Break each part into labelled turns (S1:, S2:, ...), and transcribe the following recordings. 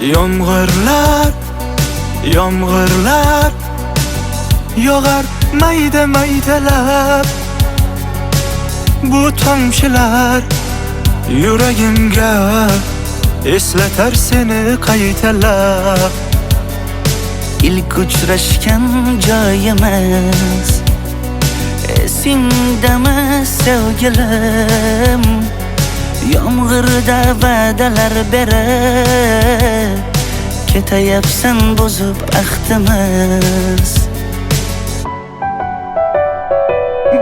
S1: Yomg'irlar, yomg'irlar yog'ar mayda maydalab. Bu tomchilar yuragimga eslatar seni qaytalab.
S2: İlk uchrashgan joyimiz esingdami sevgilim? Yomg'irda va'dalar berib ketayapsan buzib ahdimiz.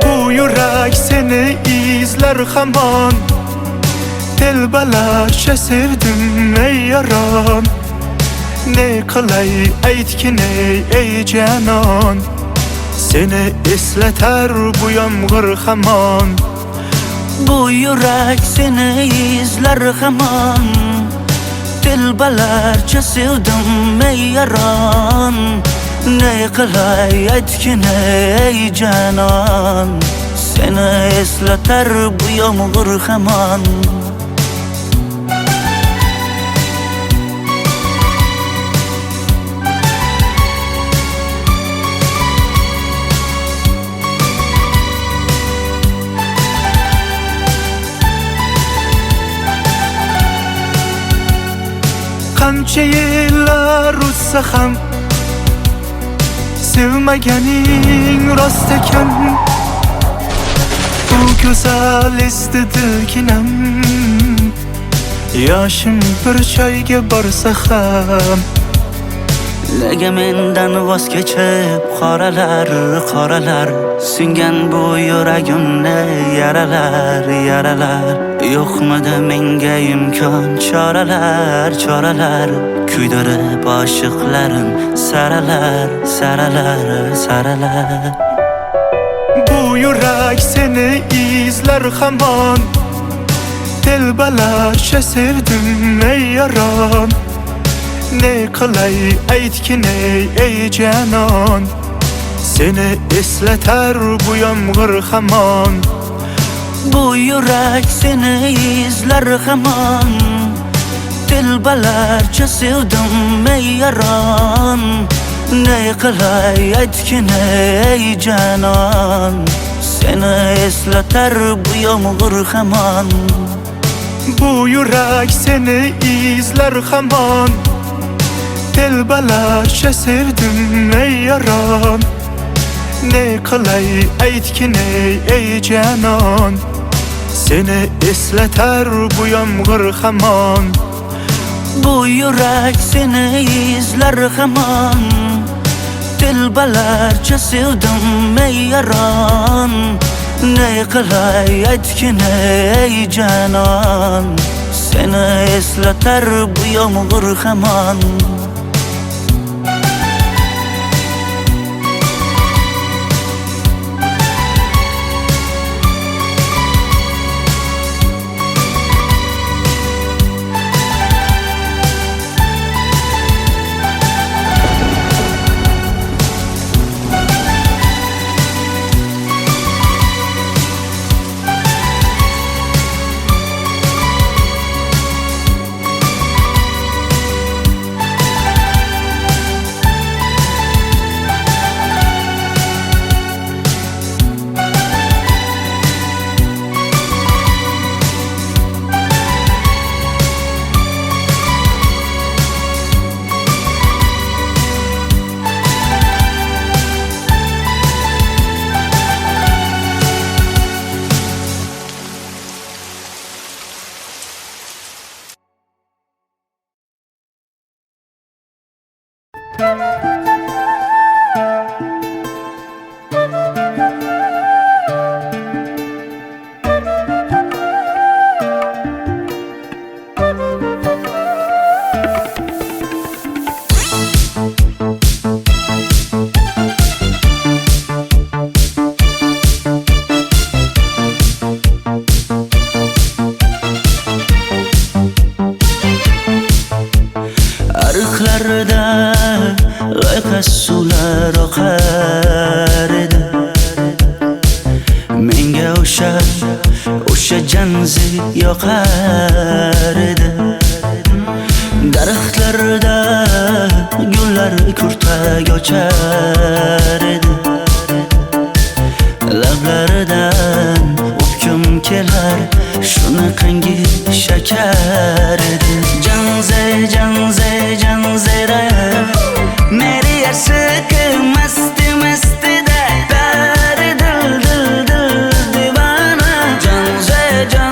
S1: Bu yurak seni izlar hamon, telbalarcha sevdim ey yaron. Ne qilay aytgin ey janon, seni eslatar bu yomg'ir hamon.
S2: Bu yurak seni izlar hamon, telbalarcha sevdim ey yaron. Ne qilay aytgin ey janon, seni eslatar bu yomg'ir hamon.
S1: Qancha yillar o'tsa ham sevmaganing rost ekan. Bu go'zal esdi dilginam, yoshim bir joyga borsa ham.
S2: Nega mendan voz kechib qoralar, qoralar singan bu yuragimni yaralar, yaralar. Yo'qmidi menga imkon choralar, choralar kuydirib oshiqlarim saralar, saralar, saralar.
S1: Bu yurak seni izlar hamon, telbalarcha sevdim ey yaron. Ne qilay aytgin ey janon, seni eslatar bu yomg'ir hamon.
S2: Bu yurak seni izlar hamon, telbalarcha sevdim ey yaron. Ne qilay aytgin ey janon, seni eslatar bu yomg'ir hamon.
S1: Bu yurak seni izlar hamon, telbalarcha sevdim ey yaron. Ne qilay aytgin ey janon, seni eslatar bu yomg'ir hamon.
S2: Bu yurak seni izlar hamon, telbalarcha sevdim ey yaron. Ne qilay aytgin ey janon, seni eslatar bu yomg'ir hamon. suvlar oqar edi menga o'sha janzi yoqar edi. daraxtlarda gullar kurtak ochar edi. Lablaridan o'pkim kelar, shunaqangi shakar edi. Janzera meri yarsiqi masti mastida bari dil divana. Janzera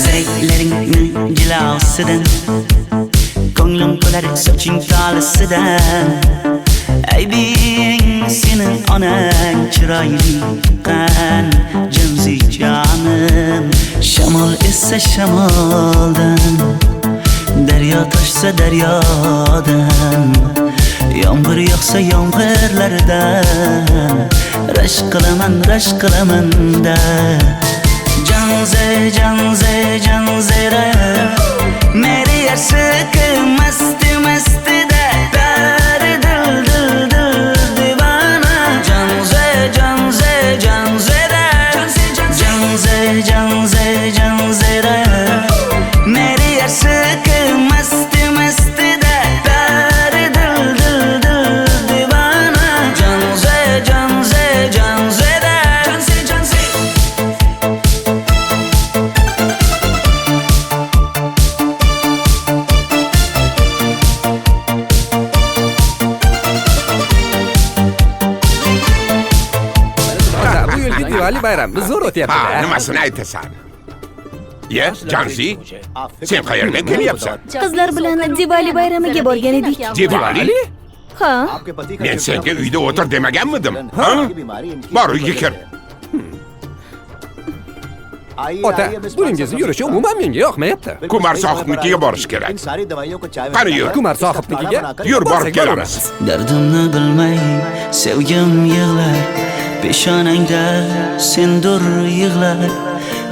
S2: zeylaringni jilosidan, ko'nglim to'lar soching tolisidan. Aybing sening onang chiroyli qan jimzi jonim. Shamol essa shamoldan, daryo toshsa daryodan, yomg'ir yog'sa yomg'irlardan rashk qilaman da. Janzera meri yarsiqi masti mastida bari dil divana. Janzera meri yarsiqi masti mastida bari dil divana. Janzera
S3: Bu yilgi Diwali bayrami zo'r o'tyapti-da.
S4: Nimasini aytasan? Ye, Janzi, sen qayerdan kelyapsan?
S5: Qizlar bilan Diwali bayramiga borgan edik.
S4: Diwali?
S5: Ha?
S4: Men senga uyda o'tir demaganmidim? Ha? Bor uyga kir.
S3: Ota, buningizni yurishi umuman menga yoqmayapti.
S4: Kumar sohibnikiga borish kerak. Qani yur.
S3: Kumar sohibnikiga
S4: Yur, borib
S3: borsak
S4: kelamiz.
S2: Dardimni bilmay sevgim yig'lar, peshonangda sendur yig'lar,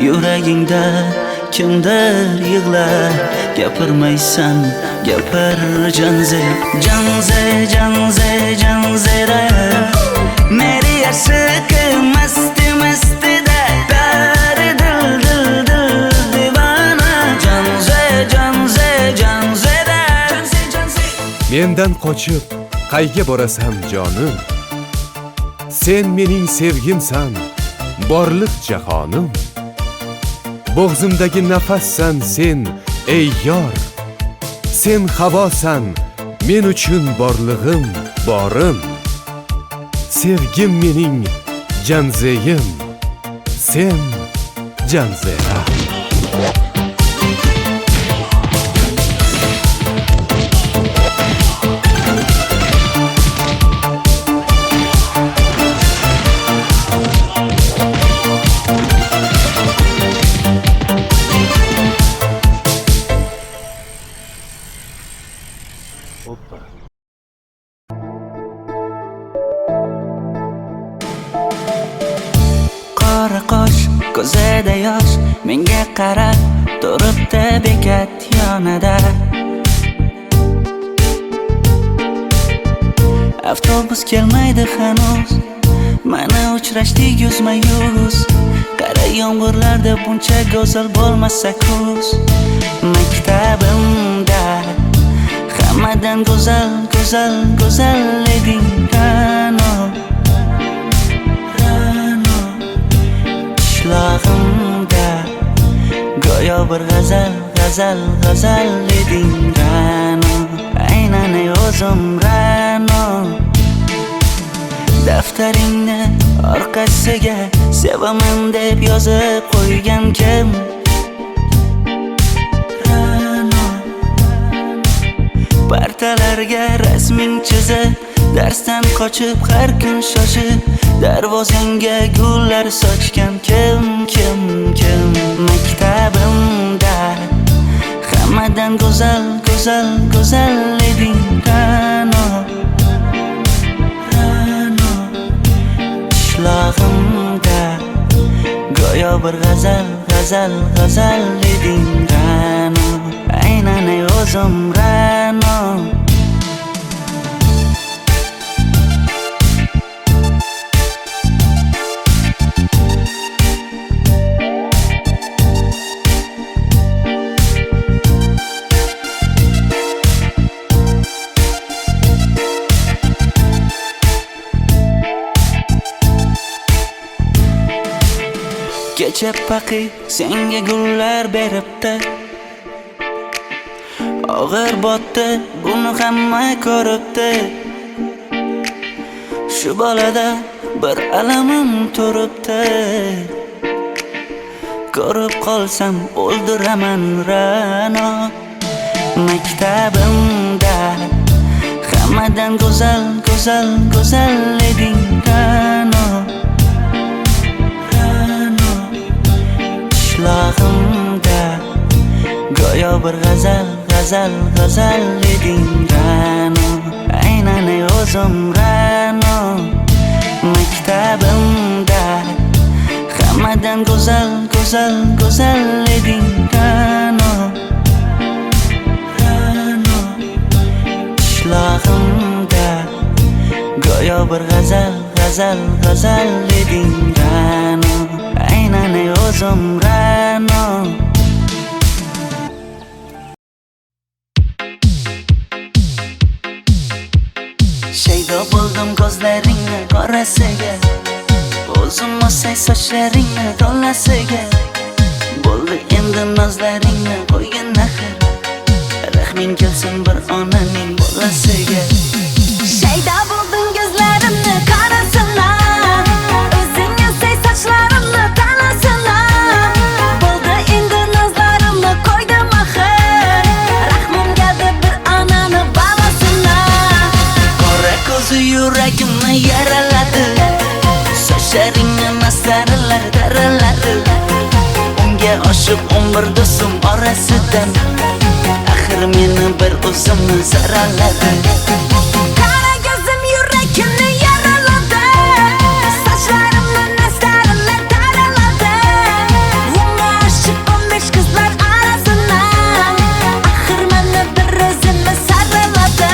S2: yuragingda kimdir yig'lar. Gapirmaysan, gapir janzera meri yarsiqi masti mastida bari dil divana. Janzera
S3: mendan qochib qayga borasan jonim? Sen mening sevgimsan, borliq jahonim. Bo'g'zimdagi nafassan sen, ey yor. Sen havosan, men uchun borlig'im, borim. Sevgim mening janzeyim, sen janzera.
S2: Qora qosh, ko'zida yosh, menga qarab turibdi bekat yonida. Avtobus kelmaydi hanuz, mana uchrashdik yuzma-yuz. Qara yomg'irlarda buncha go'zal bo'lmasa kuz. Maktabimda hammadan go'zal eding Ra'no. Qishlog'imda go'yo bir g'azal eding Ra'no. Aynan o'zim Ra'no. Daftaringni orqasiga sevaman deb yozib qo'ygan kim? Ra'no. Partalarga rasming chizib, darsdan qochib har kun shoshib, darvozangga gullar sochgan kim? Maktabimda hammadan go'zal eding Ra'no. Qishlog'imda go'yo bir g'azal eding Ra'no. Aynan o'zim Ra'no. paqi senga gullar beribdi. Og'ir botdi, buni hamma ko'ribdi. Shu bolada bir alamim turibdi. Ko'rib qolsam o'ldiraman Ra'no. Maktabimda hammadan go'zal, go'zal, go'zal eding Ra'no. Ra'no. Qishlog'imda go'yo bir g'azal, g'azal, g'azal eding Ra'no. Aynan o'zim Ra'no. Maktabimda hammadan go'zal, go'zal, go'zal eding Ra'no. Ra'no. Qishlog'imda go'yo bir g'azal, g'azal, g'azal eding Ra'no. Aynan o'zim Ra'no. Shaydo bo'ldim ko'zlaringni qorasiga, o'zim o'say sochlaringni to'lasiga. Bo'ldi endi nozlaringni qo'ygan axir, rahming kelsin bir onaning bolasiga.
S5: Shaydo bo'ldim ko'zlarimni qarasana, o'zing o'say sochlarimni tanasana. Bo'ldi endi nozlarimni qo'ydim axir, rahmim keldi bir onani bolasina.
S2: Qora ko'zi yuragimni yaraladi, sochlaringni masaralar daraladi. Unga oshiq 11 do'stim orasidan, axir meni bir o'zimni saraladi.
S5: Qara ko'zim yuragimni yaraladi, sochlarimni masaralar daraladi. Unga oshiq 15 qizlar orasina, axir meni bir o'zimni saraladi.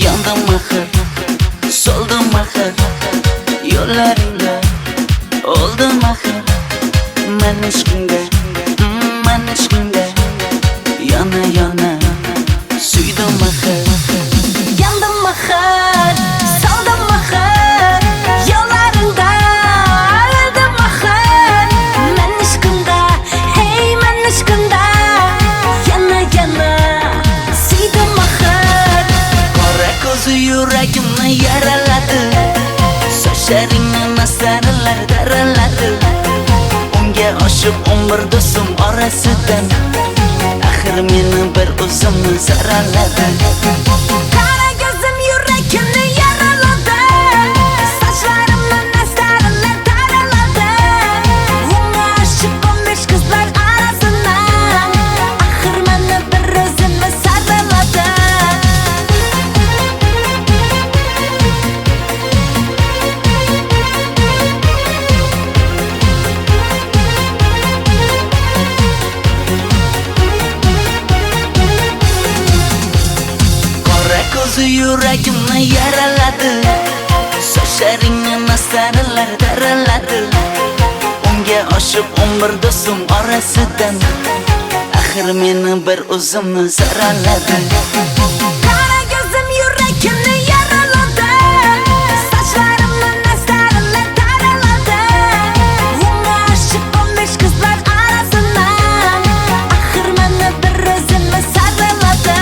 S2: Yandım axir, soldim axir, yo'llaringda oldim axir. Men ishqingda, men ishqingda yana yana suydim axir.
S5: Yandım axir, soldim axir, yo'llaringda oldim axir. Men ishqimda, hey men ishqimda yana yana suydim axir.
S2: Qora ko'zi yuragimni yaraladi, sochlaringni masaralar daraladi. Unga oshiq 11 do'stim orasidan, axir meni bir o'zimni saraladi.
S5: Qara ko'zim yuragimni yaraladi, sochlarimni masaralar daraladi. Unga oshiq 15 qizlar orasina, axir meni bir o'zimni saraladi.
S2: Qora ko'zi yuragimni yaraladi, sochlaringni masaralar daraladi. Unga oshiq 11 do'stim orasidan, axir meni bir o'zimni saraladi.
S5: Qara ko'zim yuragimni yaraladi, sochlarimni masaralar daraladi. Unga oshiq 15 qizlar orasina, axir meni bir o'zimni saraladi.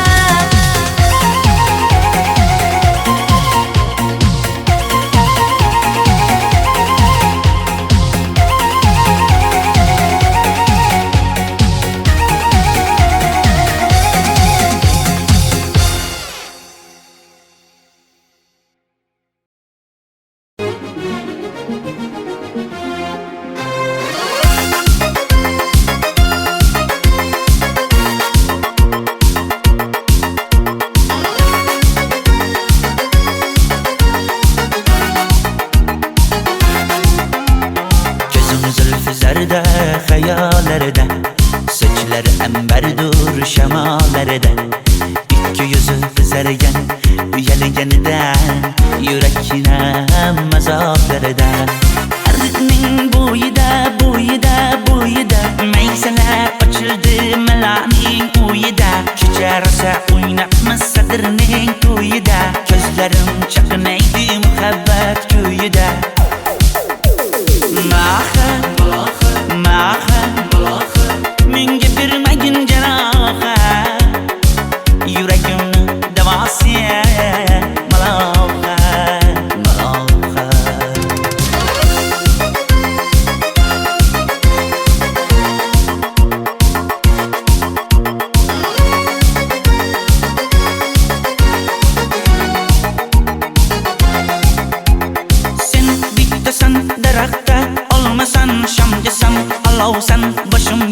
S2: Zarda hayallarda, sochlari ambardur shamollarida. Ikki yuzi qizargan, uyalganidan, yurakning mazoblarida. Arqning bo'yida, bo'yida,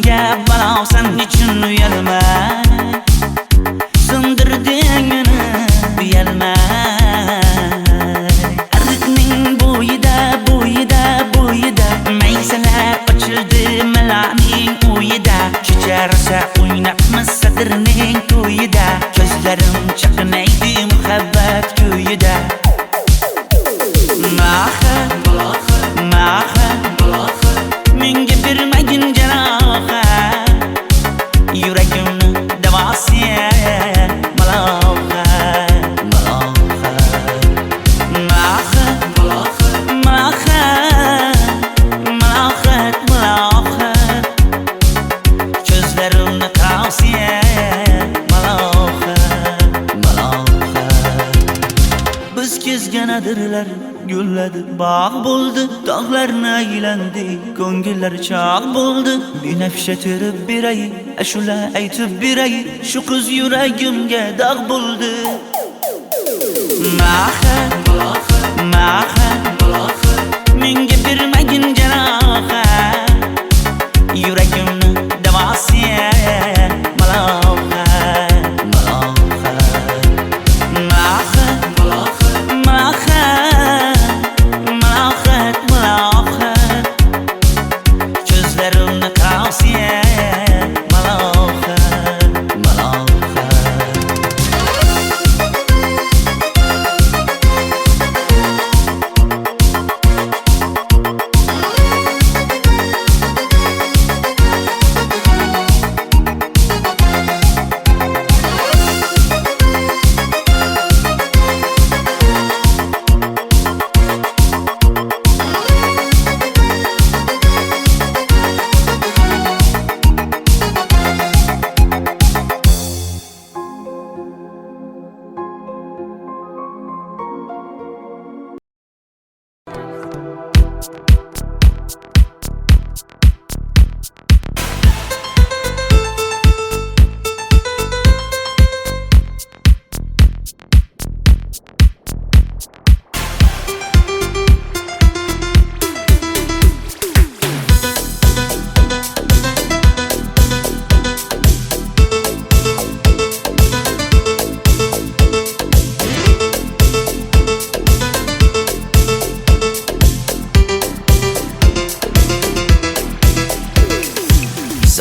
S2: Boshimga balo sen uchun uyalma. Sindirding meni uyalma. Ardiqning bo'yida maysalar ochildi malaning uyida. Kecharsa o'ynabmiz sadirning to'yida. Ko'zlarim chaqnaydi muhabbat ko'yida. Maha menga bermagin jarohat. Yuragimni davosi maloha. Ko'zlarimni tavsiya maloha. Biz kezgan adirlar gulladi, bog' bo'ldi, tog'larni aylandi, ko'ngillar chog' bo'ldi. Binafsha terib beray, ashula aytib beray, shu qiz yuragimga dog' bo'ldi. Maha menga bermagin jarohat. Yuragimni davosi maloha. Ko'zlarimni tavsiya maloha.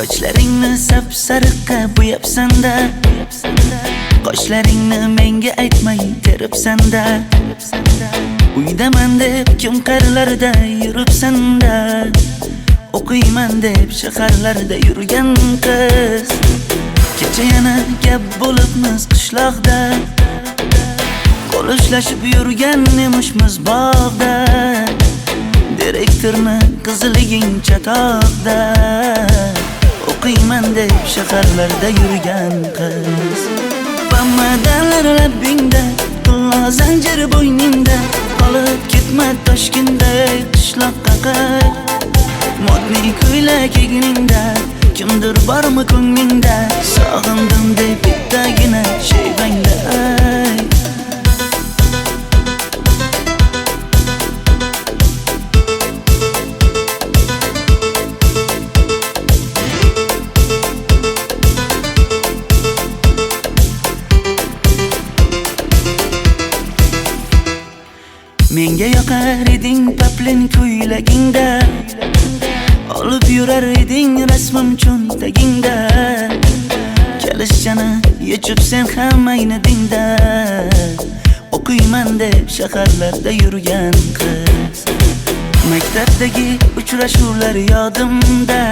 S2: Sochlaringni sap-sariqqa bo'yabsan-da, qoshlaringni menga aytmay teribsan-da. Uydaman deb kim qarlarda yuribsan-da, o'qiyman deb shaharlarda yurgan qiz. Kecha yana gap bo'libmiz qishloqda, qo'l ushlashib yurgan emishmiz bog'da. Direktorni qiziliging chatoqda, o'qiyman deb shaharlarda yurgan qiz. Bamadanlar labbingda, qulla zanjir bo'yningda, qolib ketma Toshkentda qishloqqa qayt. Modniy ko'ylak egningda, kimdir bormi ko'nglingda, sog'indim deb bittagina shevangda ayt. Menga yoqar eding paplin ko'ylagingda, olib yurar eding rasmim cho'ntagingda. Kalishchani yechib sen ham aynadingda, o'qiyman deb shaharlarda yurgan qiz. Maktabdagi uchrashuvlar yodimda,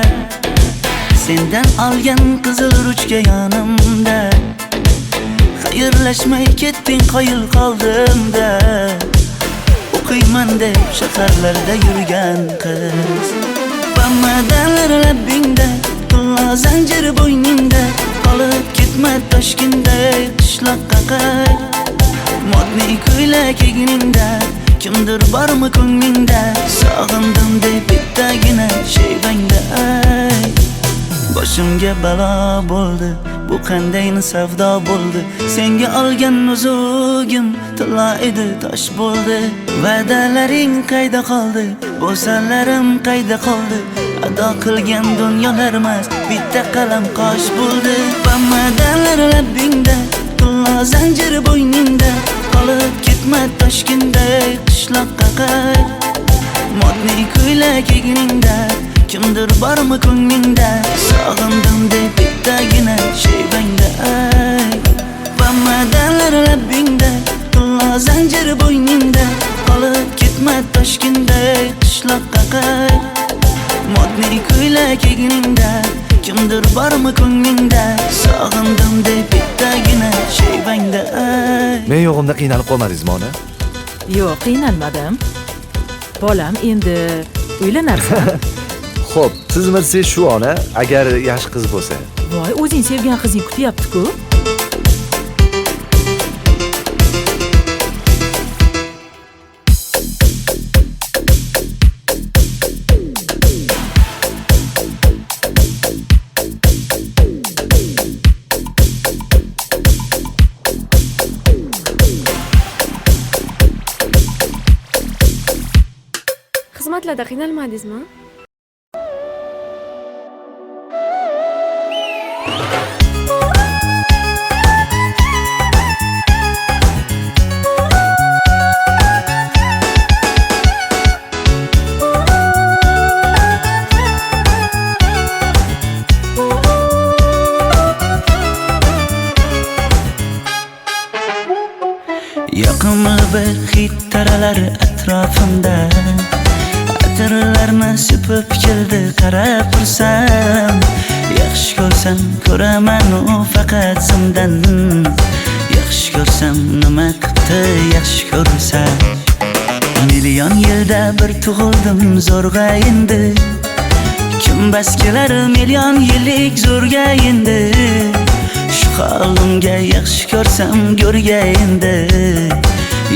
S2: sendan olgan qizil ruchka yonimda. Xayrlashmay ketding qoyil qoldimda, o'qiyman deb shaharlarda yurgan qiz. Bamadanlar labbingda, qulla zanjir bo'yningda, qolib ketma Toshkentda qishloqqa qayt. Modniy ko'ylak egningda, kimdir bormi ko'nglingda, sog'indim deb bittagina shevangda ayt. Boshimga balo bo'ldi, bu qanday savdo bo'ldi. Senga olgan nuzugim tilla edi, tosh bo'ldi. Va'dalaring qayda qoldi, bo'salarim qayda qoldi. ado qilgan dunyolarimiz bitta qalam qosh bo'ldi. Bamadanlar labbingda, qullo zanjir bo'yningda, qolib ketma Toshkentday qishloqqa qayt. Modniy ko'ylak egningda, kimdir bormi ko'nglingda, sog'indim deb bittagina shevangda ay. Bamadanlar labbingda, qullo zanjir bo'yningda, qolib ketma Toshkentday qishloqqa qayt. Modniy ko'ylak egningda, kimdir bormi ko'nglingda, sog'indim deb bittagina shevangda ay.
S6: Men yo'g'imda qiynalib qolmadingizmi ona?
S7: Yo'q, qiynalmadim. Bolam, endi uylanarsan.
S6: Xo'p, siz bilsangiz shu ona, agar yaxshi qiz bo'lsa.
S7: Voy, o'zing sevgan qizing kutyapti-ku.
S8: Xizmatlarda qiynalmadingizmi?
S2: Yoqimli bir hid taralar atrofimda, atirlarni sepib keldi qarab tursam. Yaxshi ko'rsam ko'raman u faqat zimdan, yaxshi ko'rsam nima qildi yaxshi ko'rsam. Million yilda bir tug'ildim zo'rg'a endi, kim bas kelar million yillik zo'rga endi. Shu holimga yaxshi ko'rsam go'rga endi,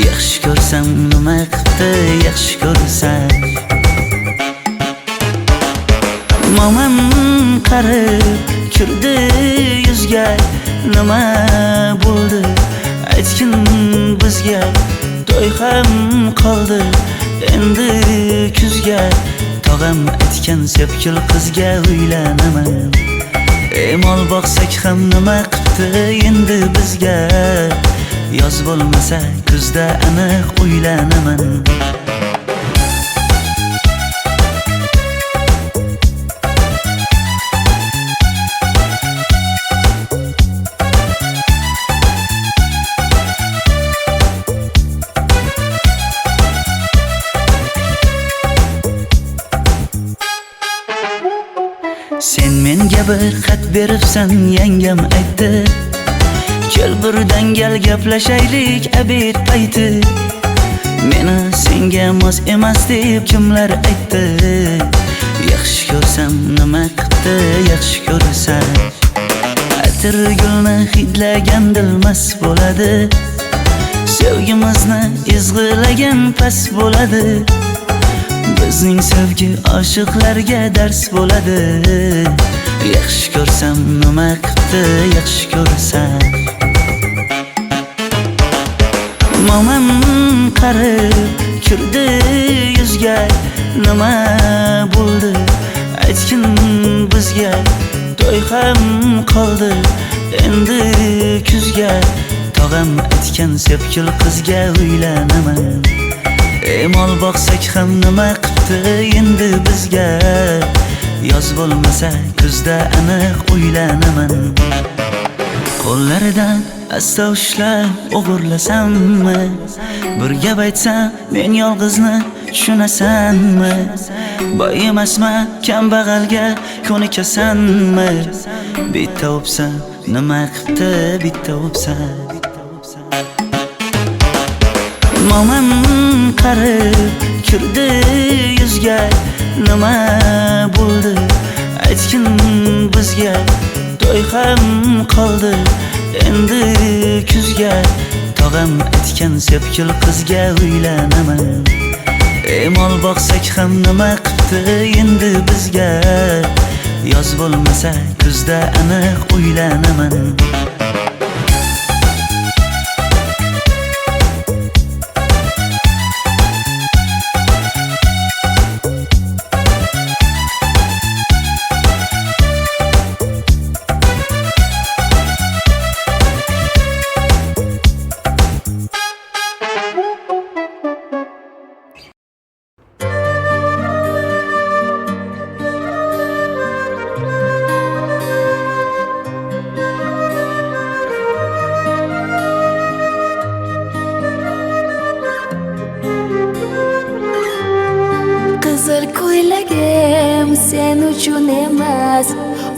S2: yaxshi ko'rsam nima qildi yaxshi ko'rsam. Momam qarib kirdi yuzga, nima bo'ldi aytgin bizga. To'y ham qoldi endi kuzga, tog'am aytgan sepkil qizga uylanaman. Mol boqsak ham nima qildi endi bizga, yoz bo'lmasa kuzda aniq uylanaman. Sen menga bir xat beribsan, yangam aytdi, kel birdan gal gaplashaylik abid payti. Meni senga mos emas deb kimlar aytdi, yaxshi ko'rsam nima qildi yaxshi ko'rsam. Atir gulni hidlagan dilmas bo'ladi, sevgimizni izg'ilagan pas bo'ladi. Bizning sevgi oshiqlarga dars bo'ladi, yaxshi ko'rsam nima qildi yaxshi ko'rsam. Momam qarib kirdi yuzga, nima bo'ldi aytgin bizga. To'y ham qoldi endi kuzga, tog'am aytgan sepkil qizga uylanaman. Mol boqsak ham nima qildi endi bizga, yoz bo'lmasa kuzda aniq uylanaman. Qo'llaridan asta ushlab o'g'irlasammi, bir gap aytsam men yolg'izni tushunasanmi? Boy emasman kambag'alga ko'nikasanmi? Bitta o'psam nima qildi bitta o'psam. Momam qarib kirdi yuzga, nima bo'ldi aytgin bizga. To'y ham qoldi endi kuzga, tog'am aytgan sepkil qizga uylanaman. Mol boqsak ham nima qildi endi bizga, yoz bo'lmasa kuzda aniq uylanaman.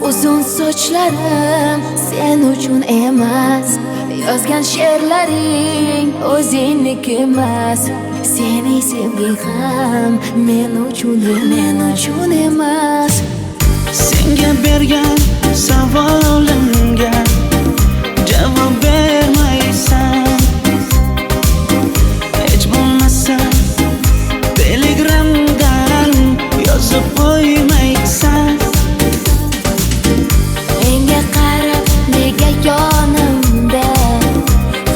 S5: Uzun sochlarim sen uchun emas, yozgan she'rlaring o'zingniki emas. Seni sevging ham men uchun emas.
S2: Senga bergan savolimga javob bermaysan. Hech bo'lmasa Telegramdan yozib qo'ymaysan.
S5: Menga qarab nega yonimda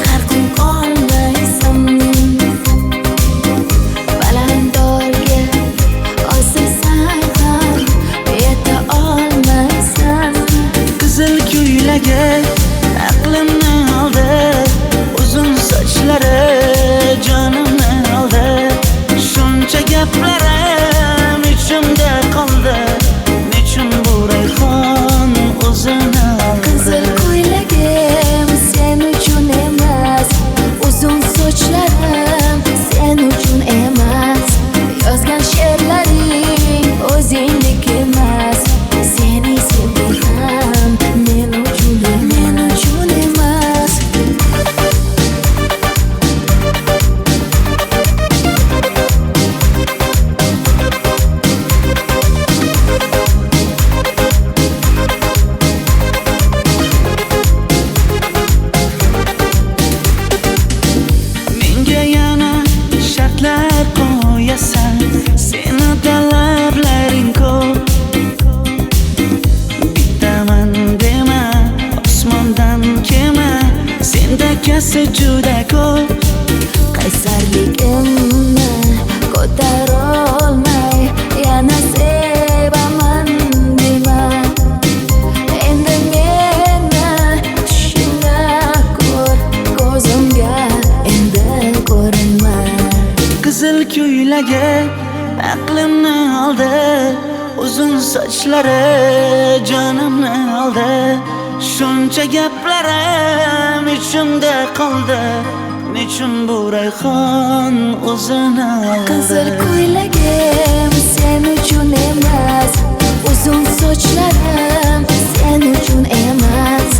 S5: har kun qolmaysan? Balandorga osilsang ham yeta olmaysan.
S2: Qizil ko'ylagi aqlimni oldi, uzun sochlari jonimni oldi. Shuncha gaplarim ichimda qoldi, nechun bu rayhon o'zini oldi?
S5: Qizil ko'ylagim sen uchun emas, uzun sochlarim sen uchun emas. Yozgan she'rlaring o'zingniki emas. Seni sevging ham men uchun emas.
S2: Menga yana shartlar qo'yasan, seni talablaring ko'p. Bittaman dema, osmondan kema, senda kasi juda ko'p.
S5: Qaysarligimni ko'tarolmay yana sevaman dema. Endi meni tushingda ko'r, ko'zimga endi ko'rinma.
S2: Qizil ko'ylagi aqlimni oldi, uzun sochlari jonimni oldi. Shuncha gaplarim ichimda qoldi, nechun bu rayhon o'zini oldi?
S5: Qizil ko'ylagim sen uchun emas, uzun sochlarim sen uchun emas.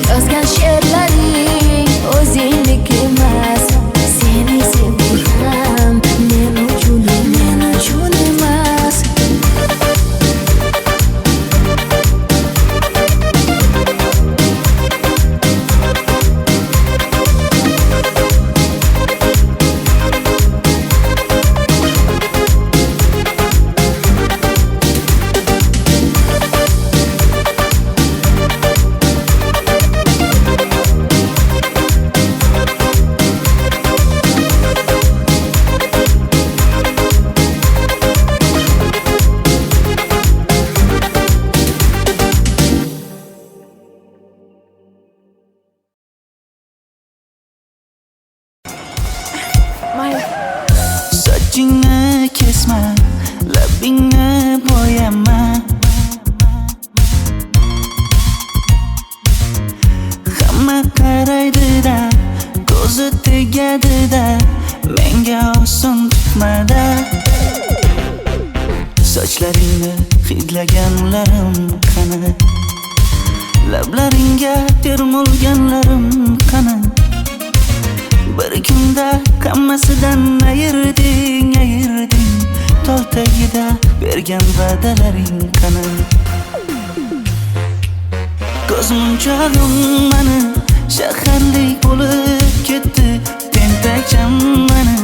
S5: Yozgan she'rlaring o'zingniki emas. Seni sevging ham men uchun emas.
S8: Mayli.
S2: Sochingni kesma, labingni bo'yama. Hamma qaraydi-da, ko'zi tegadi-da, menga oson tutmada. Sochlaringni hidlaganlarim qani, lablaringga termulganlarim qani. Bir kunda hammasidan ayırding. Tol tagida bergan va'dalaring qani. Ko'zmunchog'im mani shaharlik bo'lib ketdi. Tentakcham mani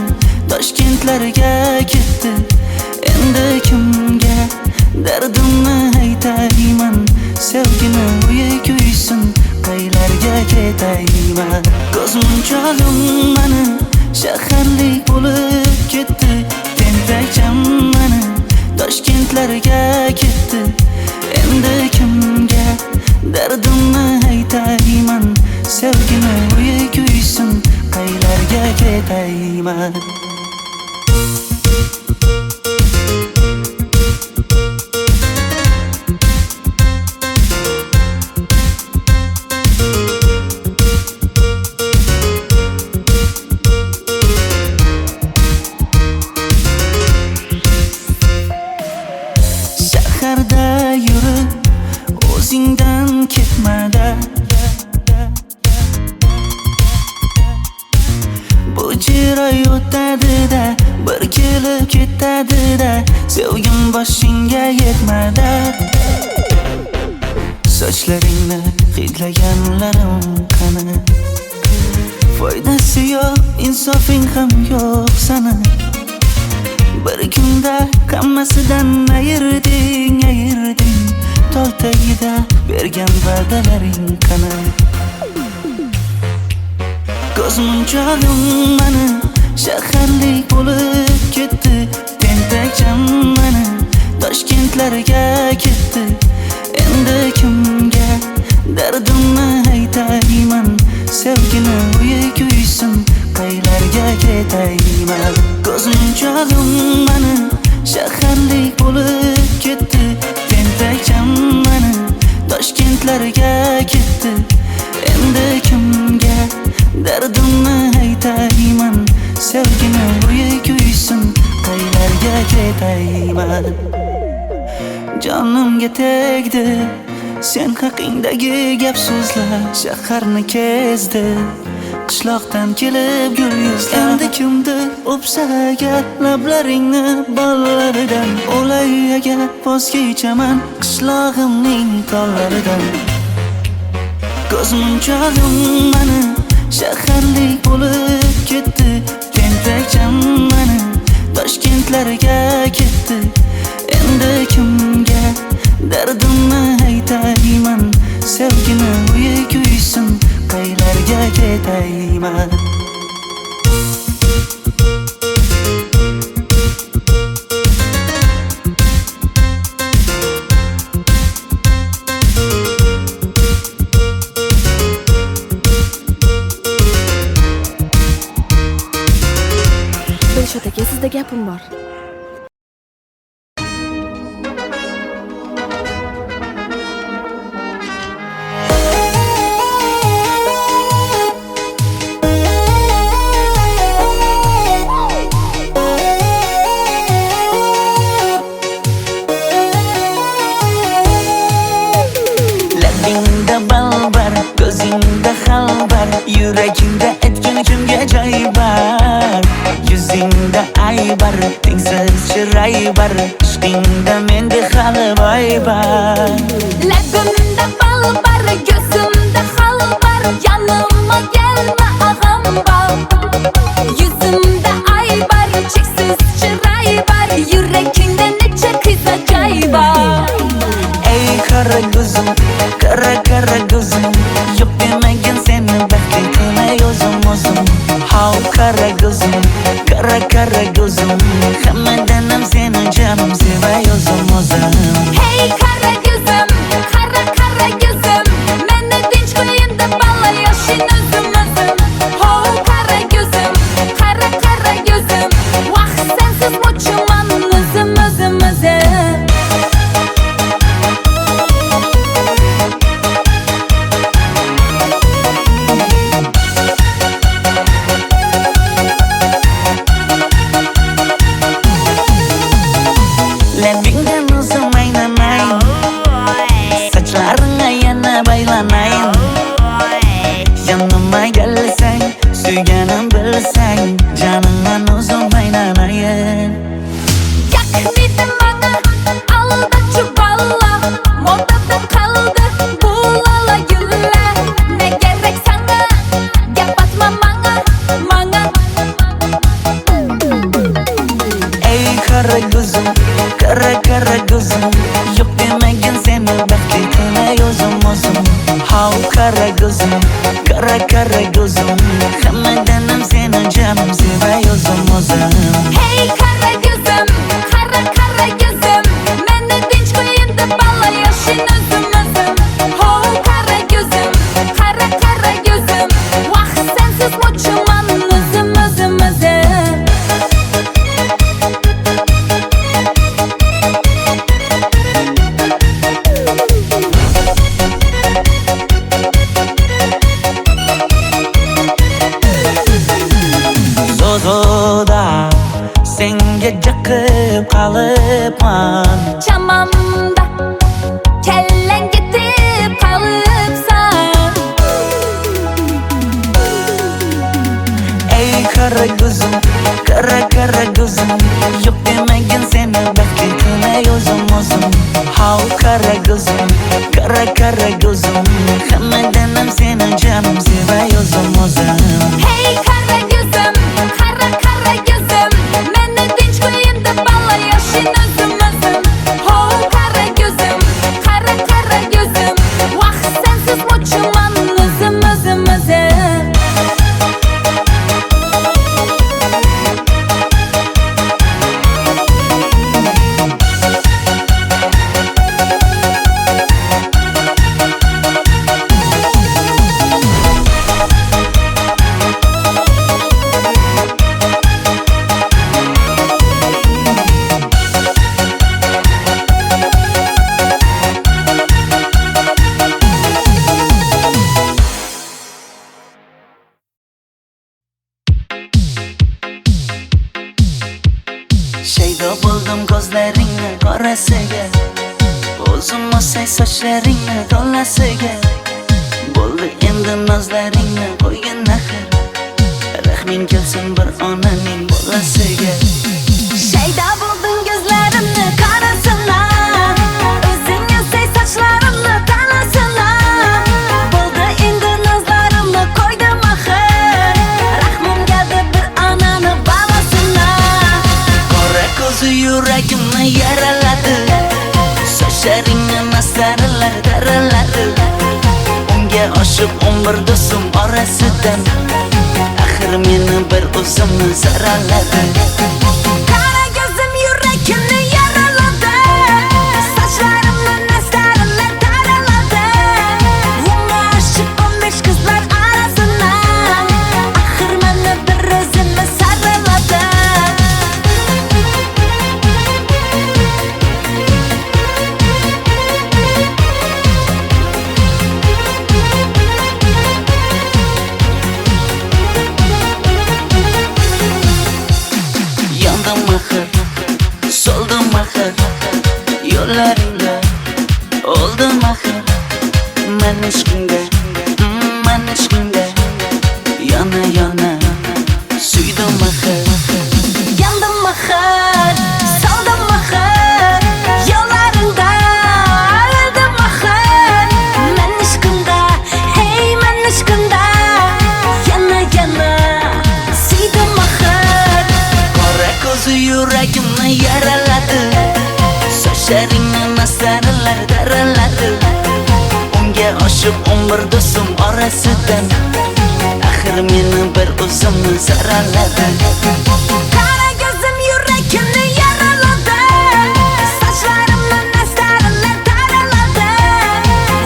S2: Toshkentlarga ketdi. Endi kimga dardimni aytayman? Sevgini uyi kuysin, qaylarga ketayman? Ko'zmunchog'im mani shaharlik bo'lib ketdi. Tentakcham mani Toshkentlarga ketdi. Endi kimga dardimni aytayman? Sevgini uyi kuysin, qaylarga ketayman? bir oy o'tadi-da, bir kelib ketadi-da, sevgim boshingga yetmadi. Sochlaringni hidlaganlarim qani, foydasi yo'q, insofing ham yo'q sana. Bir kunda hammasidan ayırding, tol tagida bergan va'dalaring qani. Ko'zmunchog'im mani shaharlik bo'lib ketdi, tentakcham mani Toshkentlarga ketdi. Endi kimga dardimni aytayman, sevgini uyi kuysin, qaylarga ketayman. Ko'zmunchog'im mani shaharlik bo'lib ketdi, tentakcham mani Toshkentlarga ketdi. Endi kimga dardimni aytayman, sevgini uyi kuysin, qaylarga ketayman. Jonimga tegdi sen haqingdagi gap so'zlar, shaharni kezdi qishloqdan kelib gul yuzlar. Endi kimdir o'psa agar lablaringni bollaridan, o'lay agar voz kechaman qishlog'imning tollaridan. Ko'zmunchog'im mani shaharlik bo'lib ketdi, tentakcham mani Toshkentlarga ketdi. Endi kimga dardimni aytayman, sevgini uyi kuysin, qaylarga ketayman.
S8: Dilshod aka, sizda gapim bor.
S2: Labingda balbar, ko'zingda xalbar, yuragingda aytgan kimga joy bar. Yuzingda aybar, tengsiz chiray bar, ishqingda menda hali boy bar.
S5: Labimda balbar, ko'zimda xalbar, yanıma gelme ağam bal. Yuzimda aybar, cheksiz chiray bar, yuragingda necha qiza joy bar.
S2: Ey kara gözüm, kara gözüm, yok demegin seni baxtli qilmay o'zim. Hav kara gözüm, kara gözüm, hammadanam seni canım sevay o'zim.
S5: Hey kara gözüm, kara gözüm, meni tinch qo'yinda balla yoshin o'zim. Ho kara gözüm, kara gözüm, vaqt sensiz mo'chiman o'zim.
S2: Labingdan o'zim aynamayın, sochlaringga yana baylamayın. Yanıma gelsang, suyganim bilsang, caningdan o'zim aynamayın.
S5: Yaknidi bana alda çuballa, modada kaldı bu lala güller. Ne gerek sana, gap atma bana.
S2: Ey kara gözüm, kara gözüm, yok demegin seni baxtli qilmay o'zim. Hav kara gözüm, kara gözüm, hammadanam seni canım sevay o'zim.
S5: Hey kara gözüm, kara gözüm, meni tinch qo'yinda balla yoshin o'zim. Ho kara gözüm, kara gözüm, vaqt sensiz mo'chiman o'zim.
S2: Hammadan ham seni jonim sevay o'zim
S5: Hey qara ko'zim, qara ko'zim, meni tinch qo'yindi balla yashin o'zim. Ho qara ko'zim, qara ko'zim, vaqt sensiz o'chman o'zim.
S2: Shaydo bo'ldim ko'zlaringni qorasiga, o'zim o'say sochlaringni to'lasiga. Bo'ldi endi nozlaringni qo'ygin axir, rahming kelsin bir onaning bolasiga.
S5: Shayda bo'ldim ko'zlarimni qarasınlar, o'zing o'say sochlarimni tanasınlar. Bo'ldi endi nozlarimni qo'ydim axir, rahmim keldi bir onani bolasınlar.
S2: Qora ko'zi yuragimni yaraladi, sochlaringni masaralar daraladi. Unga oshiq 11 do'stim orasidan, axir meni bir o'zimni saraladi.
S5: Qara ko'zim yuragimni yaraladi, sochlarimni nastarlar taraladi. Unga oshiq 15 qizlar arasidan, axir meni bir o'zimni saraladi.
S2: Yandım axir, soldim axir, yo'llaringda oldim axir. Men ishqingda, yana suydim axir.
S5: Yandım axir, soldim axir, yo'llaringda oldim axir. Men ishqimda, hey men ishqimda, yana suydim axir.
S2: Qora ko'zi yuragimni yaraladi, sochlaringni masaralar daraladi. Unga oshiq 11 do'stim orasidan, axir meni bir o'zimni saraladi.
S5: Qara ko'zim yuragimni yaraladi, sochlarimni nastarlar taraladi.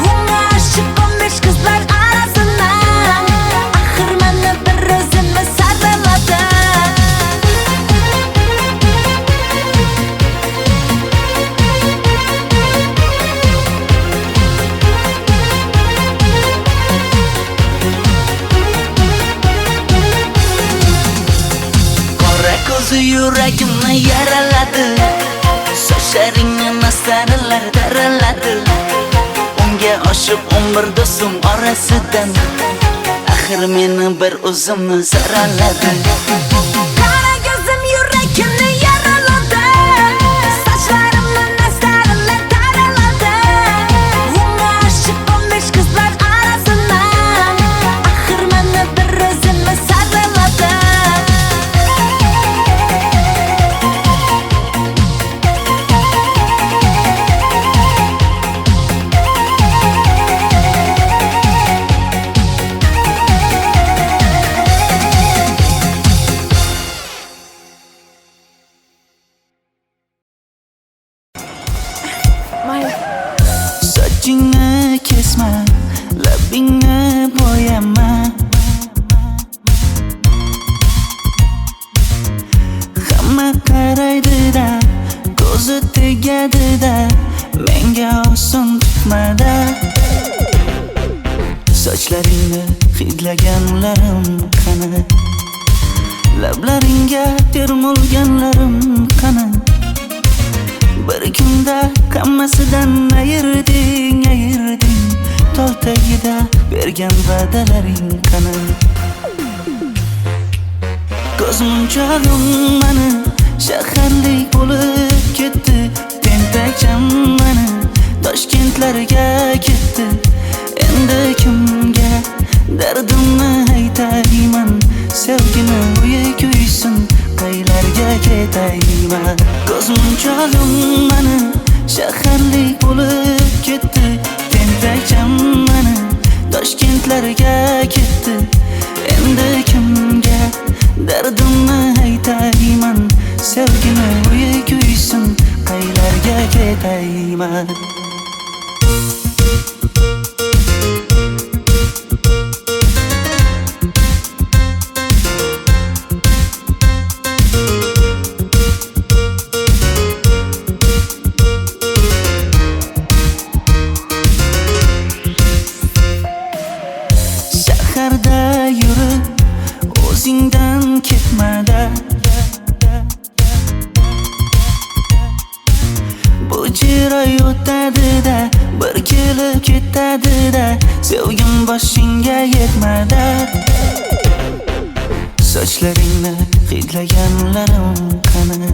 S5: Unga oshiq 15 qizlar arasidan, axir meni bir o'zimni saraladi.
S2: Qora ko'zi yuragimni yaraladi, sochlaringni masaralar daraladi. Unga oshiq 11 do'stim orasidan, axir meni bir o'zimni saraladi.
S5: Qara ko'zim yuragimni yaraladi, sochlarimni nastarlar taraladi. Unga oshiq 15 qizlar arasidan, axir meni bir o'zimni saraladi.
S8: Mayli.
S2: Sochingni kesma, labingni bo'yama. Hamma qaraydi-da, ko'zi tegadi-da, menga oson tutmada. Sochlaringni hidlaganlarim qani, lablaringga termulganlarim qani. Bir kunda hammasidan ayırding, tol tagida bergan va'dalaring qani. Ko'zmunchog'im mani shaharlik bo'lib ketdi, tentakcham mani Toshkentlarga ketdi. Endi kimga dardimni aytayman? Sevgini uyi kuysin, qaylarga ketayman? Ko'zmunchog'im mani shaharlik bo'lib ketdi, tentakcham mani Toshkentlarga ketdi. Endi kimga dardimni aytayman? Sevgini uyi kuysin, qaylarga ketayman? Shaharda yurib o'zingdan ketmada, bu jiroy o'tadi-da, bir kelib ketadi-da, sevgim boshingga yetmada. Sochlaringni hidlaganlarim qani?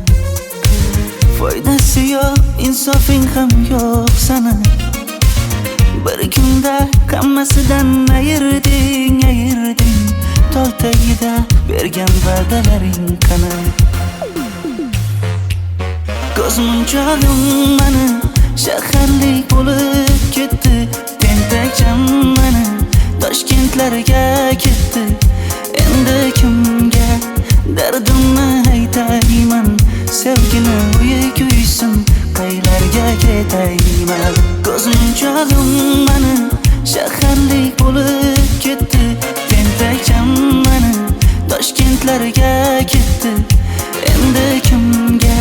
S2: Foydasi yo'q, insofing ham yo'q sana. Bir kunda hammasidan ayırding, tol tagida bergan va'dalaring qani? Ko'zmunchog'im mani shaharlik bo'lib ketdi, tentakcham mani Toshkentlarga ketdi. Endi kimga dardimni aytayman? Sevgini uyi kuysin, qaylarga ketayman? Ko'zmunchog'im mani shaharlik bo'lib ketdi, tentakcham mani Toshkentlarga ketdi. Endi kimga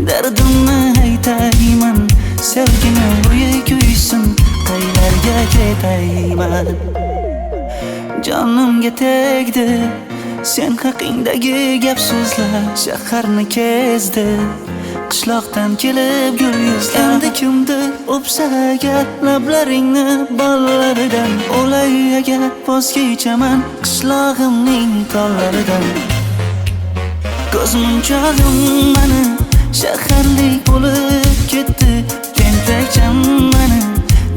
S2: dardimni aytayman? Sevgini uyi kuysin, qaylarga ketayman? Jonimga tegdi sen haqingdagi gap so'zlar, shaharni kezdi qishloqdan kelib gul yuzlar. Endi kimdir o'psa agar lablaringni bollaridan, o'lay agar voz kechaman qishlog'imning tollaridan. Ko'zmunchog'im mani shaharlik bo'lib ketdi, tentakcham mani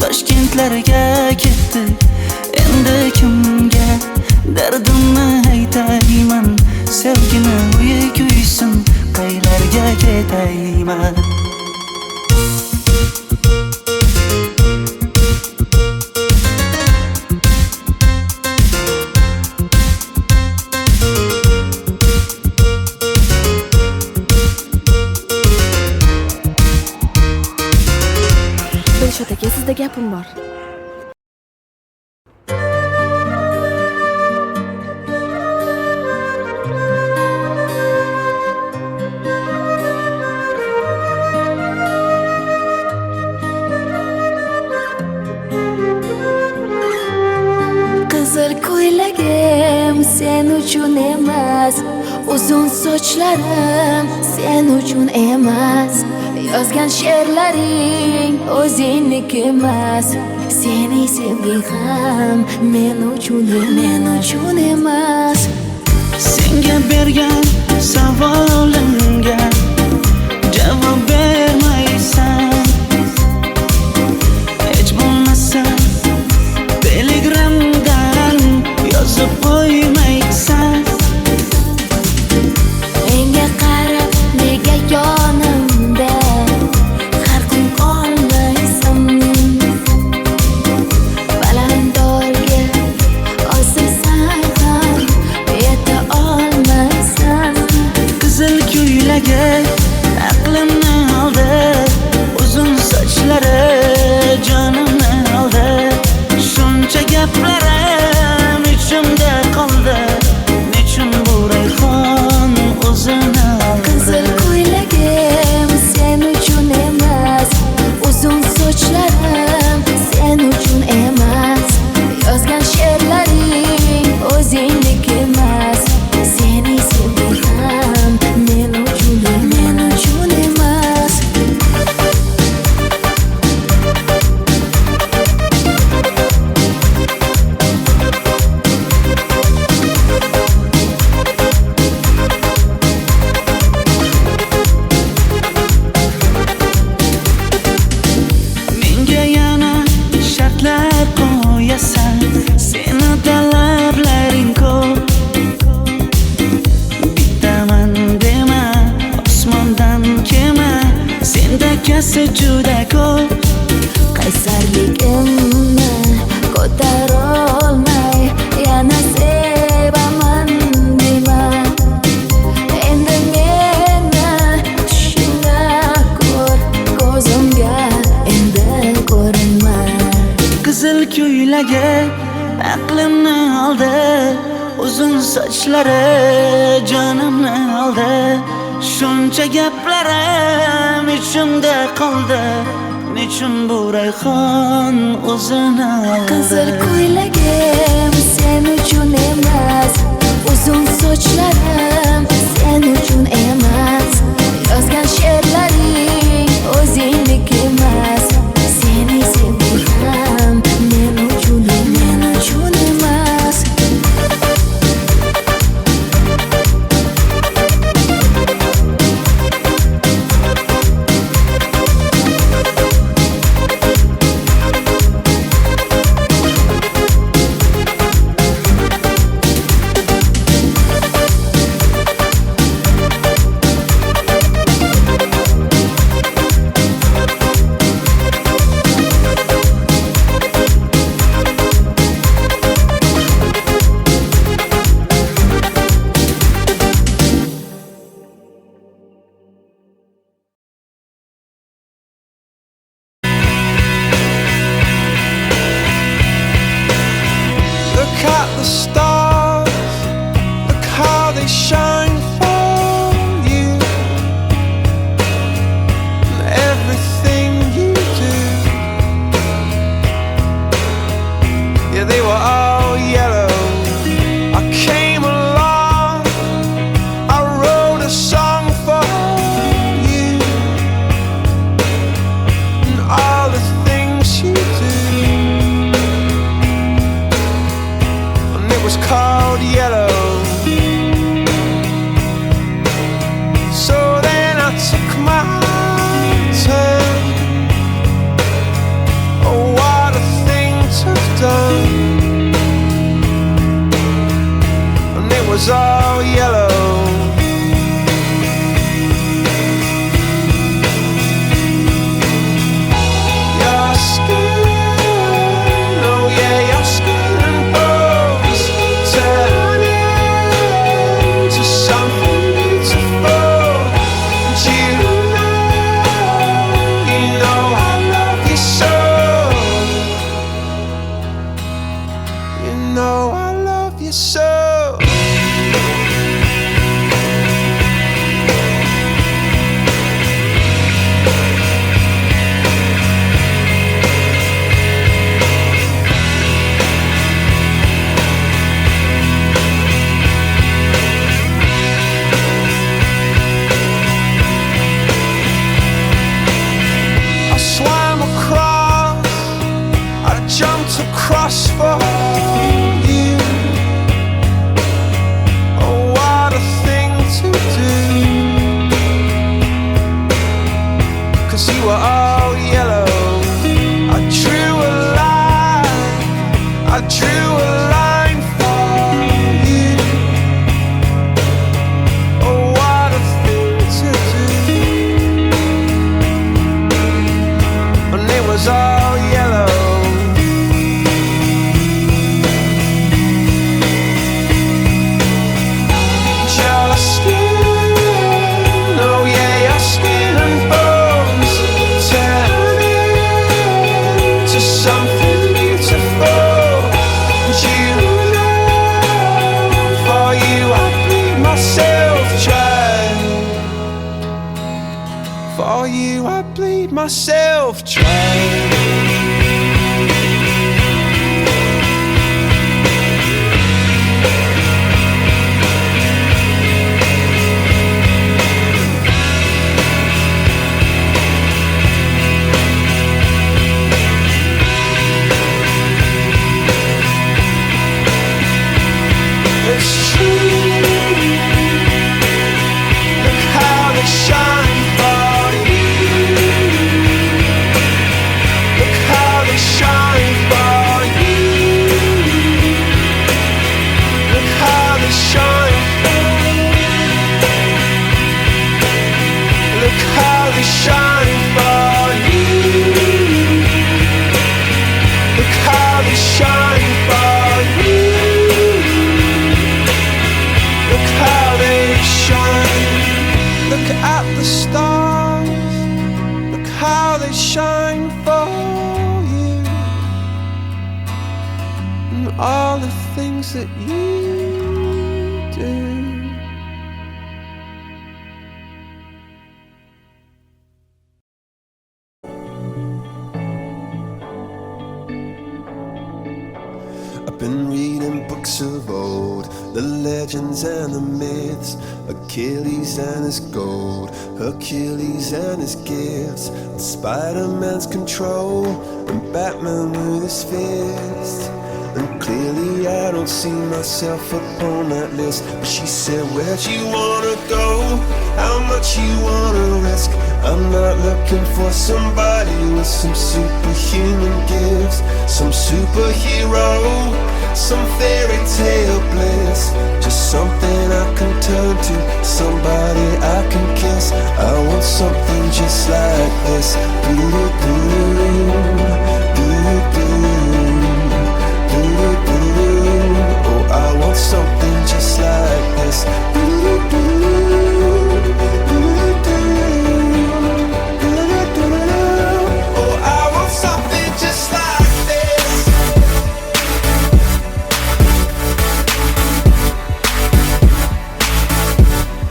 S2: Toshkentlarga ketdi. Endi kimga dardimni aytayman? Sevgini uyi kuysin, qaylarga ketayman?
S8: Dilshod aka, sizda gapim bor.
S5: Qizil ko'ylagim sen uchun emas, uzun sochlarim sen uchun emas, yozgan she'rlaring o'zingniki emas, sening sevging ham men uchun emas.
S2: Senga bergan savolimga javob bermaysan, hech bo'lmasa telegramdan yozib qo'ymaysan.
S5: Menga qarab nega yonimda har kun qolmaysan? Balandorga osilsang ham yeta olmaysan.
S2: Qizil ko'ylagi aqlimni ko'ylagi aqlimni oldi, uzun sochlari jonimni oldi. Shuncha gaplarim ichimda qoldi, nechun bu rayhon o'zini oldi.
S5: Qizil ko'ylagim sen uchun emas, uzun sochlarim sen uchun emas. Yozgan she'rlaring o'zingniki emas. Seni sevdim men uchun emas.
S9: Look at the stars, look how they shine for you, and everything you do. Yeah, they were all yellow. I came along, I wrote a song for you, and all the things you do. It was called Yellow. So then I took my turn. Oh, what a thing to have done. And it was all yellow. Your skin, oh yeah, your skin and bones turn into something beautiful. And you know I love you so. You know I love you so. I swam across, I jumped across for you. Oh, what a thing to do. 'Cause you were all yellow. I drew a line, I drew a line for you. Oh, what a thing to do. And it was all yellow. Your skin, oh yeah, your skin and bones turn into something beautiful. And you know, for you I bleed myself dry. For you I bleed myself dry. It's true. Look how they shine for you. all the things that you do. I've been reading books of old, the legends and the myths, Achilles and his gold, Hercules and his gifts, and Spider-Man's control, and Batman with his fist. And clearly I don't see myself upon that list. But she said, where'd you wanna go? How much you wanna risk? I'm not looking for somebody with some superhuman gifts, some superhero, some fairy tale bliss. Just something I can turn to, somebody I can kiss. I want something just like this. Oh, I want something just like this. Oh, I want something just like this.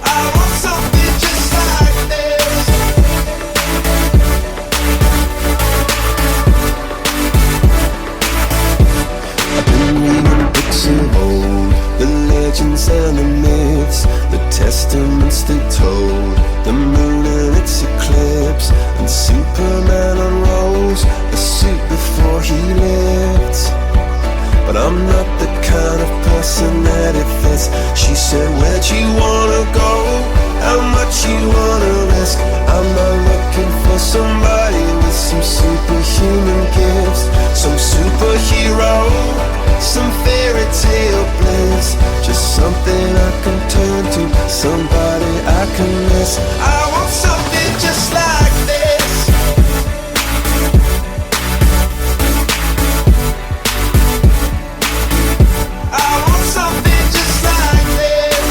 S9: I want something just like this. I've been reading books of old, the legends and the myths, the testaments they told, the moon and its eclipse, and Superman unrolls the suit before he lived. But I'm not the kind of person that it fits. She said, where'd you wanna go? How much you wanna risk? I'm not looking for somebody with some superhuman gifts, some superhero, some fairy tale bliss. Just something I can turn to, somebody I can miss. I want something just like this. I want something just like this.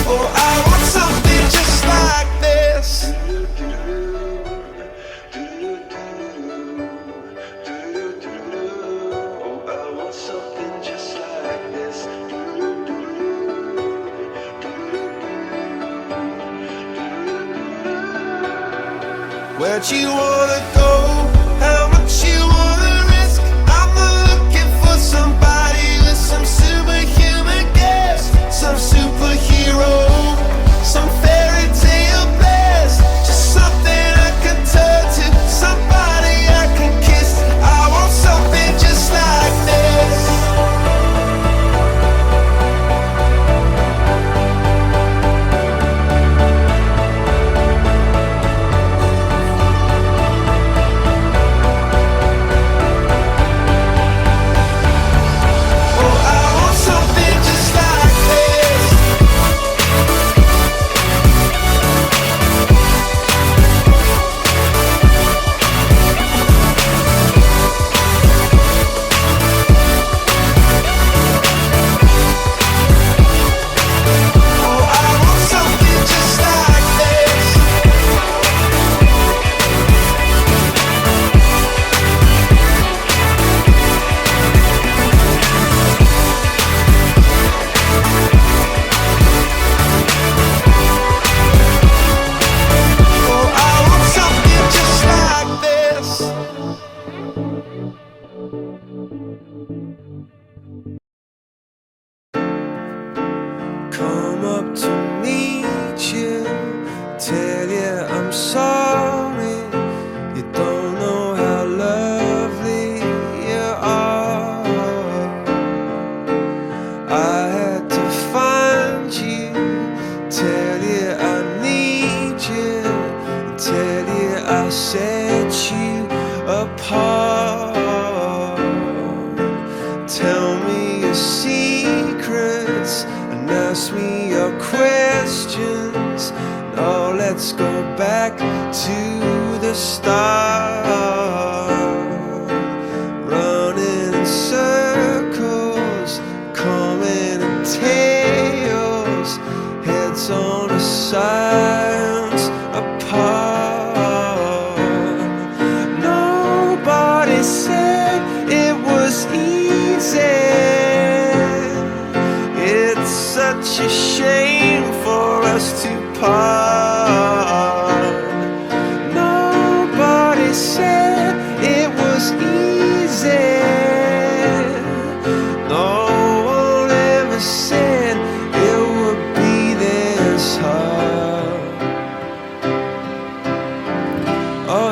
S9: Oh, I want something just like this. Oh, I want something just like this. Where'd you wanna go? How much you wanna risk? I'm not looking for somebody with some superhuman gifts, some superhero, some fairy tale bliss. Just something I can turn to, somebody I can kiss. I want something just like this. Oh, I want something just like this. Oh, I want something just like this. Oh, I want something just like this. Come up to meet you, tell you I'm sorry. You don't know how lovely you are. I had to find you, tell you I need you, tell you I set you apart. Tell me your secrets and ask me your questions. Now let's go back to the start. Running in circles, coming in tails, heads on the sides apart.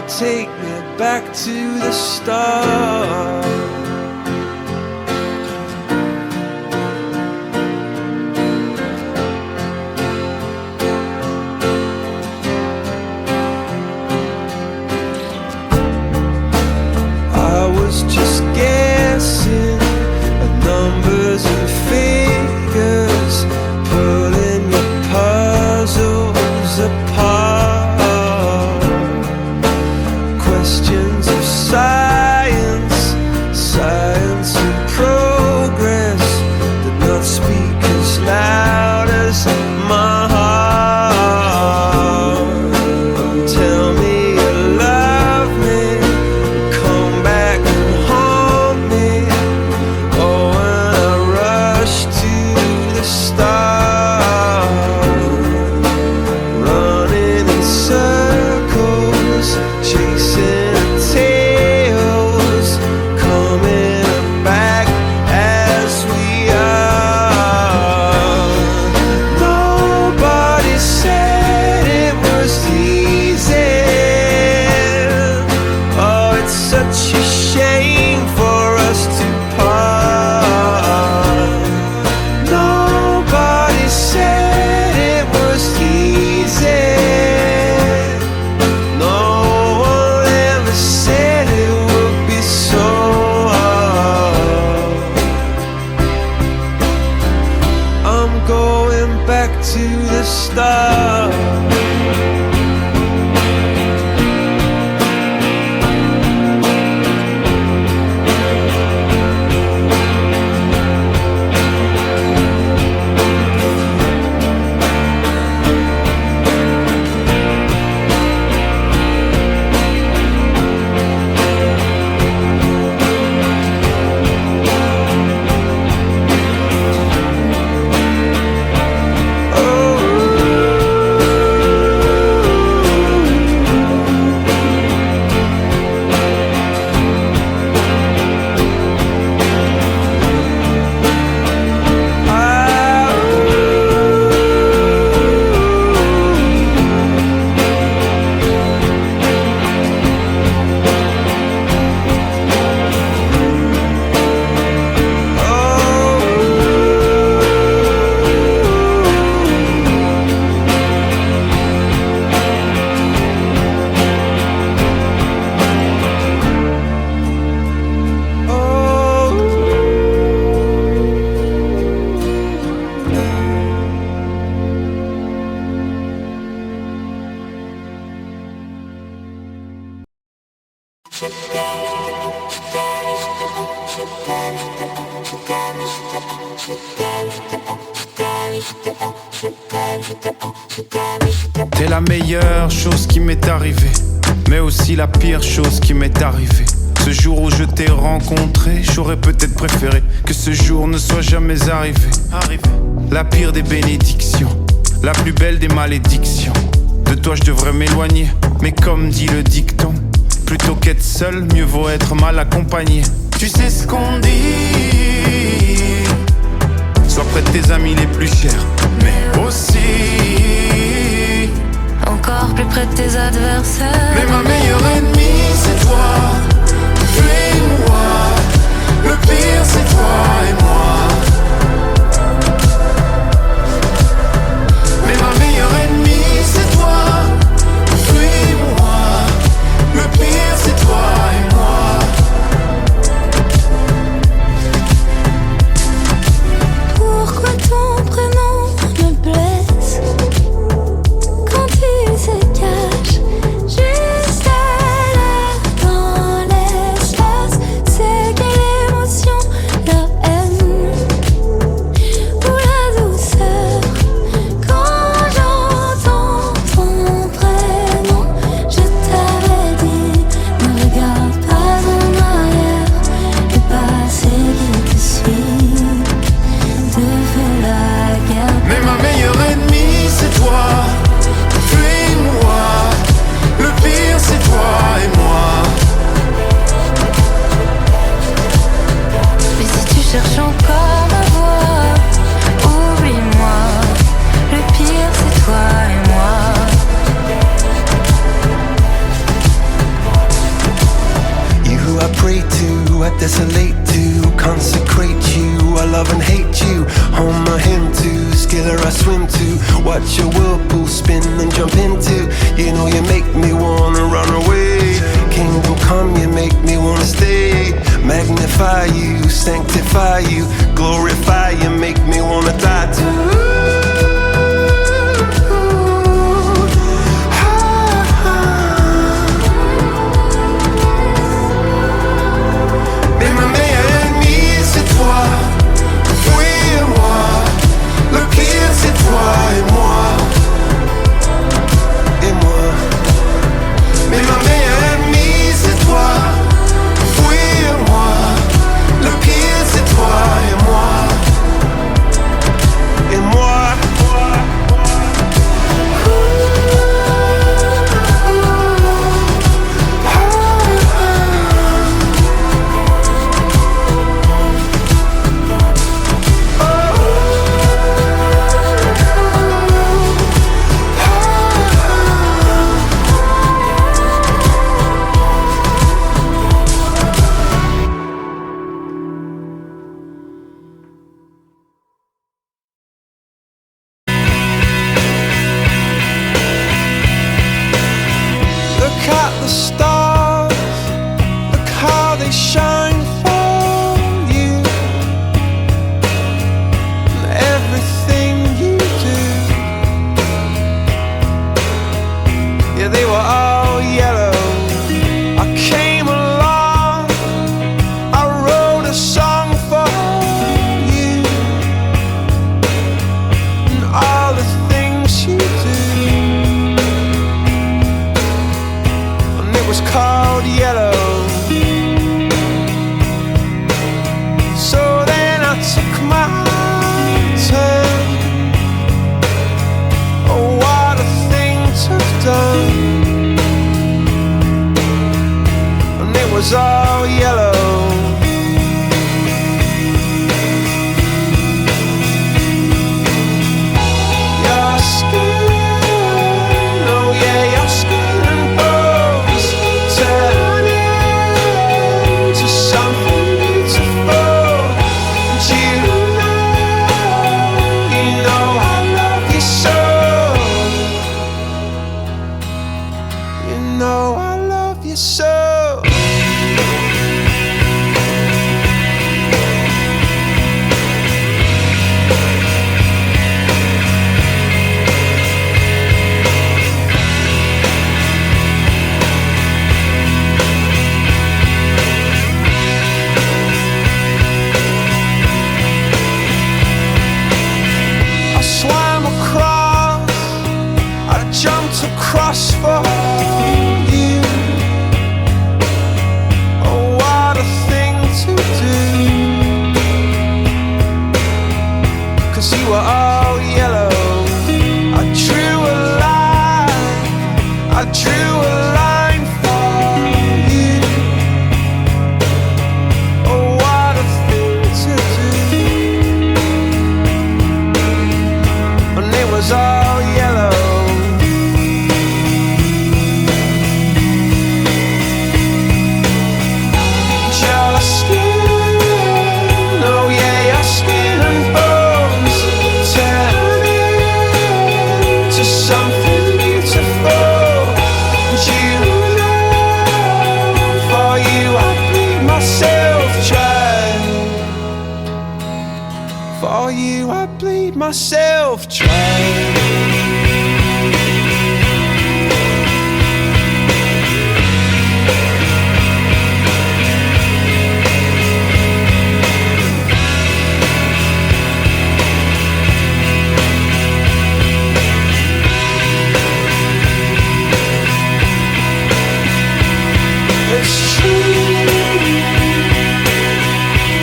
S9: take me back to the start. I was just guessing at numbers and figures, pulling your puzzles apart. Questions of science, science and progress did not speak as loud as my heart. Tell me you love me, come back and haunt me. Oh, when I rush to the start, running in circles, chasing tails, coming back as we are. Nobody said it was easy. Oh, it's such a shame for us to part. Nobody said it was easy. No one ever said it would be so hard. I'm going back to the start.
S10: T'es la meilleure chose qui m'est arrivée, mais aussi la pire chose qui m'est arrivée. Ce jour où je t'ai rencontré, j'aurais peut-être préféré que ce jour ne soit jamais arrivé. La pire des bénédictions, la plus belle des malédictions. De toi je devrais m'éloigner, mais comme dit le dicton, plutôt qu'être seul, mieux vaut être mal accompagné. Tu sais ce qu'on dit, sois près de tes amis les plus chers, mais aussi
S5: encore plus près de tes adversaires.
S10: mais ma meilleure ennemie c'est toi, fuis-moi. Le pire c'est toi et moi. Mais ma meilleure ennemie c'est toi, fuis-moi. Le pire c'est toi et moi.
S5: Pourquoi ton prénom me blesse quand il se cache juste à
S9: desolate to consecrate you. I love and hate you. Home I hymn to, skiller I swim to. Watch your whirlpool spin and jump into. You know you make me wanna run away. Kingdom come, you make me wanna stay. Magnify you, sanctify you, glorify you, make me wanna die too.
S11: myself trying. It's true.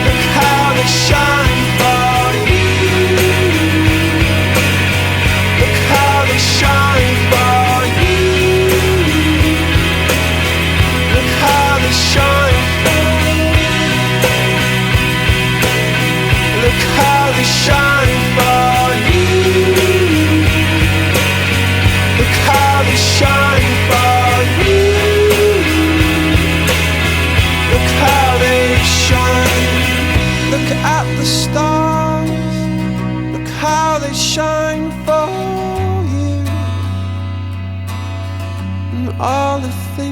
S11: Look how they shine for you. Look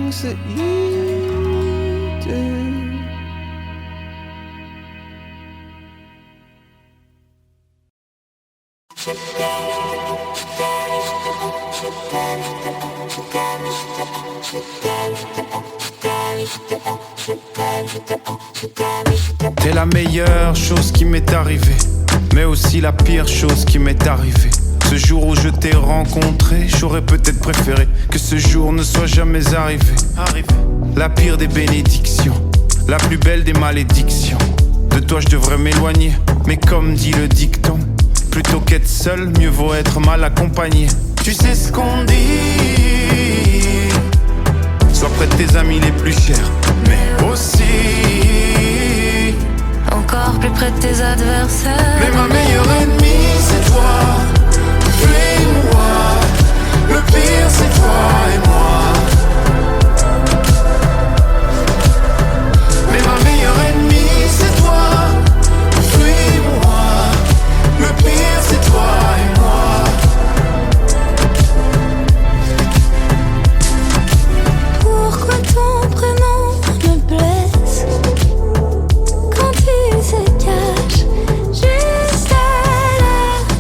S9: things that you do.
S10: T'es la meilleure chose qui m'est arrivée, mais aussi la pire chose qui m'est arrivée. Ce jour où je t'ai rencontré, j'aurais peut-être préféré que ce jour ne soit jamais arrivé. La pire des bénédictions, la plus belle des malédictions. De toi je devrais m'éloigner, mais comme dit le dicton, plutôt qu'être seul, mieux vaut être mal accompagné. Tu sais ce qu'on dit, sois près de tes amis les plus chers, mais aussi
S5: encore plus près de tes adversaires.
S10: mais ma meilleure ennemie c'est toi. Fuis-moi, le pire c'est toi et moi. Mais ma meilleure ennemie c'est toi. Fuis-moi, le pire c'est toi et moi.
S5: Pourquoi ton prénom me blesse quand il se cache juste là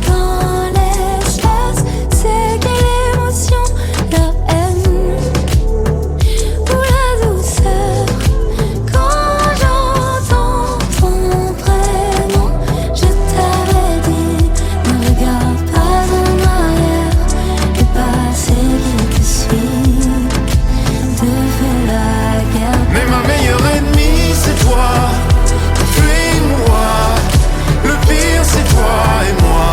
S5: dans l'espace? C'est quelle émotion, la haine ou la douceur? Quand j'entends ton prénom, je t'avais dit, ne regarde pas en arrière. Le passé qui te suit te fait la guerre.
S10: Mais ma meilleure ennemie c'est toi. Fuis-moi, le pire c'est toi et moi.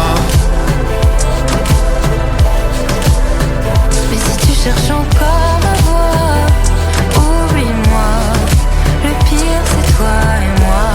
S5: Mais si tu cherches encore à voir, oublie-moi. Le pire c'est toi et moi.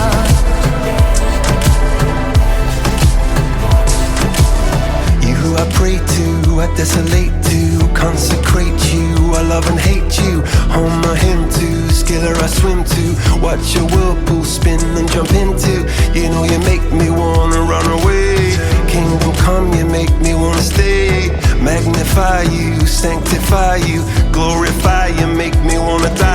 S9: You who I pray to, I desolate to, consecrate you, I love and hate you. Home my hymn to, skiller I swim to, watch your whirlpool spin and jump into. You know you make me wanna run away. Kingdom come, you make me wanna stay. Magnify you, sanctify you, glorify you, make me wanna die.